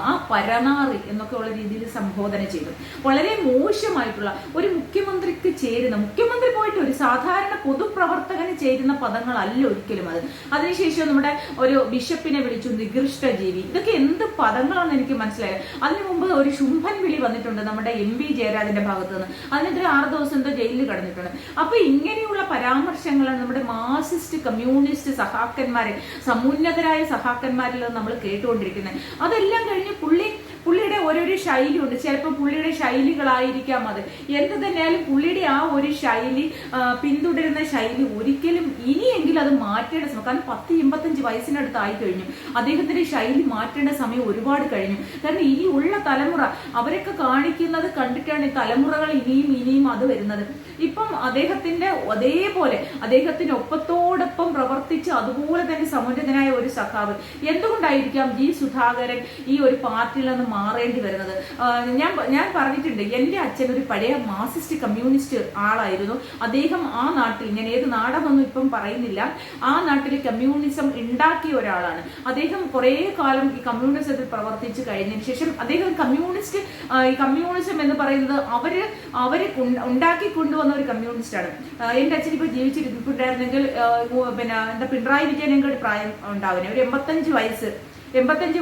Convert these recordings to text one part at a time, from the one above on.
ആ പരനാറി എന്നൊക്കെ ഉള്ള രീതിയിൽ സംബോധന ചെയ്തു. വളരെ മോശമായിട്ടുള്ള ഒരു മുഖ്യമന്ത്രിക്ക് ചേരുന്ന, മുഖ്യമന്ത്രി പോയിട്ട് ഒരു സാധാരണ പൊതുപ്രവർത്തകന് ചേരുന്ന പദങ്ങളല്ല ഒരിക്കലും അത്. അതിനുശേഷം നമ്മുടെ ഒരു ബിഷപ്പിനെ വിളിച്ചു നികൃഷ്ട ജീവി. ഇതൊക്കെ എന്ത് പദങ്ങളാണെന്ന് എനിക്ക് മനസ്സിലായത്. അതിനു മുമ്പ് ഒരു ശുംഭൻ വിളി വന്നിട്ടുണ്ട് നമ്മുടെ MP ജയരാജന്റെ ഭാഗത്ത് നിന്ന്. അതിനെതിരെ 6 ദിവസം എന്തോ ജയിലിൽ കടന്നിട്ടുണ്ട്. അപ്പൊ ഇങ്ങനെയുള്ള പരാമർശങ്ങളാണ് നമ്മുടെ മാർക്സിസ്റ്റ് കമ്മ്യൂണിസ്റ്റ് സഹാക്കന്മാരെ, സമുന്നതരായ സഹാക്കന്മാരിൽ നമ്മൾ കേട്ടുകൊണ്ടിരിക്കുന്നത്. അതെല്ലാം കഴിഞ്ഞ് പുള്ളിയുടെ ഓരോരോ ശൈലിയുണ്ട്. ചിലപ്പോൾ പുള്ളിയുടെ ശൈലികളായിരിക്കാം അത്. എന്ത് തന്നെയാലും പുള്ളിയുടെ ആ ഒരു ശൈലി, പിന്തുടരുന്ന ശൈലി ഒരിക്കലും ഇനിയെങ്കിലും അത് മാറ്റേണ്ട സമയം. കാരണം 10-85 വയസ്സിനടുത്ത് ആയി കഴിഞ്ഞു. അദ്ദേഹത്തിന്റെ ശൈലി മാറ്റേണ്ട സമയം ഒരുപാട് കഴിഞ്ഞു. കാരണം ഇനിയുള്ള തലമുറ അവരൊക്കെ കാണിക്കുന്നത് കണ്ടിട്ടാണ് ഈ തലമുറകൾ ഇനിയും അത് വരുന്നത്. ഇപ്പം അദ്ദേഹത്തിന്റെ അതേപോലെ അദ്ദേഹത്തിന്റെ ഒപ്പത്തോടൊപ്പം പ്രവർത്തിച്ച് അതുപോലെ തന്നെ സമുന്നതനായ ഒരു സഖാവ് എന്തുകൊണ്ടായിരിക്കാം G. സുധാകരൻ ഈ ഒരു പാർട്ടിയിൽ നിന്ന് മാറേണ്ടി വരുന്നത്? ഞാൻ പറഞ്ഞിട്ടുണ്ട്, എന്റെ അച്ഛൻ ഒരു പഴയ മാർക്സിസ്റ്റ് കമ്മ്യൂണിസ്റ്റ് ആളായിരുന്നു. അദ്ദേഹം ആ നാട്ടിൽ, ഞാൻ ഏത് നാടൊന്നും ഇപ്പം പറയുന്നില്ല, ആ നാട്ടിൽ കമ്മ്യൂണിസം ഉണ്ടാക്കിയ ഒരാളാണ്. അദ്ദേഹം കുറെ കാലം ഈ കമ്മ്യൂണിസത്തിൽ പ്രവർത്തിച്ചു കഴിഞ്ഞതിന് ശേഷം അദ്ദേഹം കമ്മ്യൂണിസം എന്ന് പറയുന്നത് അവര് ഉണ്ടാക്കി കൊണ്ടുവന്ന ഒരു കമ്മ്യൂണിസ്റ്റ് ആണ്. എന്റെ അച്ഛൻ ഇപ്പൊ ജീവിച്ചിരിപ്പുണ്ടായിരുന്നെങ്കിൽ പിണറായി വിജയനെങ്കിലും പ്രായം ഉണ്ടാവുന്നത് ഒരു 85 വയസ്സ് 90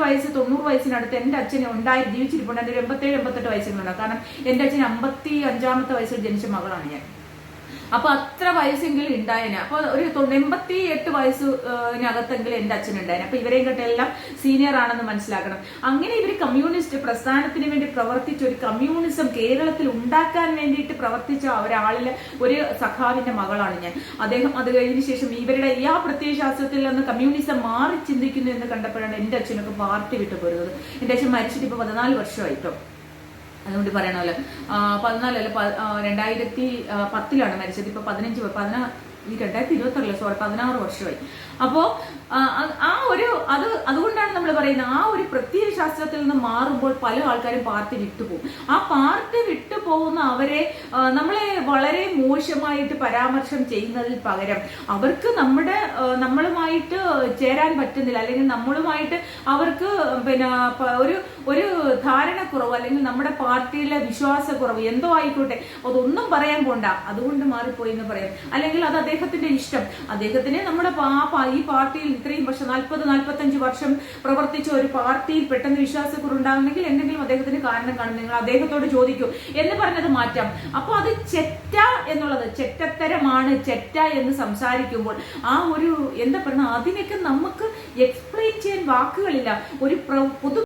വയസ്സിനടുത്ത് എന്റെ അച്ഛന് ജീവിച്ചിരിപ്പുണ്ട്. ഒരു 87-88 വയസ്സുകളുണ്ടാവും. കാരണം എന്റെ അച്ഛൻ 55-ാമത്തെ വയസ്സിൽ ജനിച്ച മകളാണ് ഞാൻ. അപ്പൊ അത്ര വയസ്സെങ്കിലും ഉണ്ടായേനെ. അപ്പൊ ഒരു 88 വയസ്സിനകത്തെങ്കിലും എന്റെ അച്ഛൻ ഉണ്ടായേനെ. അപ്പൊ ഇവരെയും കട്ടെല്ലാം സീനിയർ ആണെന്ന് മനസ്സിലാക്കണം. അങ്ങനെ ഇവര് കമ്മ്യൂണിസ്റ്റ് പ്രസ്ഥാനത്തിന് വേണ്ടി പ്രവർത്തിച്ച, ഒരു കമ്മ്യൂണിസം കേരളത്തിൽ ഉണ്ടാക്കാൻ വേണ്ടിയിട്ട് പ്രവർത്തിച്ച ഒരാളിലെ ഒരു സഖാവിന്റെ മകളാണ് ഞാൻ. അദ്ദേഹം അത് കഴിഞ്ഞ ശേഷം ഇവരുടെ ഈ ആ പ്രത്യയശാസ്ത്രത്തിൽ നിന്ന് കമ്മ്യൂണിസം മാറി ചിന്തിക്കുന്നു എന്ന് കണ്ടപ്പോഴാണ് എന്റെ അച്ഛനൊക്കെ പാർട്ടി വിട്ടു പോരുന്നത്. എന്റെ അച്ഛൻ മരിച്ചിട്ട് ഇപ്പൊ 14 വർഷമായിട്ടോ. അതുകൊണ്ട് പറയണമല്ലോ, 2010 മരിച്ചത്. ഇപ്പൊ 16 വർഷമായി. അപ്പോ അതുകൊണ്ടാണ് നമ്മൾ പറയുന്നത്, ആ ഒരു പ്രത്യയ ശാസ്ത്രത്തിൽ നിന്ന് മാറുമ്പോൾ പല ആൾക്കാരും പാർട്ടി വിട്ടുപോകും. ആ പാർട്ടി വിട്ടുപോകുന്ന അവരെ നമ്മളെ വളരെ മോശമായിട്ട് പരാമർശം ചെയ്യുന്നതിൽ പകരം അവർക്ക് നമ്മളുമായിട്ട് ചേരാൻ പറ്റുന്നില്ല, അല്ലെങ്കിൽ നമ്മളുമായിട്ട് അവർക്ക് ഒരു ധാരണക്കുറവ്, അല്ലെങ്കിൽ നമ്മുടെ പാർട്ടിയിലെ വിശ്വാസക്കുറവ് എന്തോ ആയിക്കോട്ടെ, അതൊന്നും പറയാൻ പോണ്ട, അതുകൊണ്ട് മാറിപ്പോയി എന്ന് പറയാം. അല്ലെങ്കിൽ അത് അദ്ദേഹത്തിന്റെ ഇഷ്ടം. അദ്ദേഹത്തിന് നമ്മുടെ ഈ പാർട്ടിയിൽ ഇത്രയും വർഷം 40-45 വർഷം പ്രവർത്തിച്ച ഒരു പാർട്ടിയിൽ പെട്ടെന്ന് വിശ്വാസക്കുറവുണ്ടാകുന്നെങ്കിൽ എന്തെങ്കിലും അദ്ദേഹത്തിന് കാരണം കാണും. നിങ്ങൾ അദ്ദേഹത്തോട് ചോദിക്കൂ എന്ന് പറഞ്ഞത് മാറ്റാം. അപ്പൊ അത് ചെറ്റത്തരമാണ്, ചെറ്റ എന്ന് സംസാരിക്കുമ്പോൾ ആ ഒരു എന്താ പറയുക, അതിനൊക്കെ നമുക്ക് എക്സ്പ്ലെയിൻ ചെയ്യാൻ വാക്കുകളില്ല. ഒരു പൊതു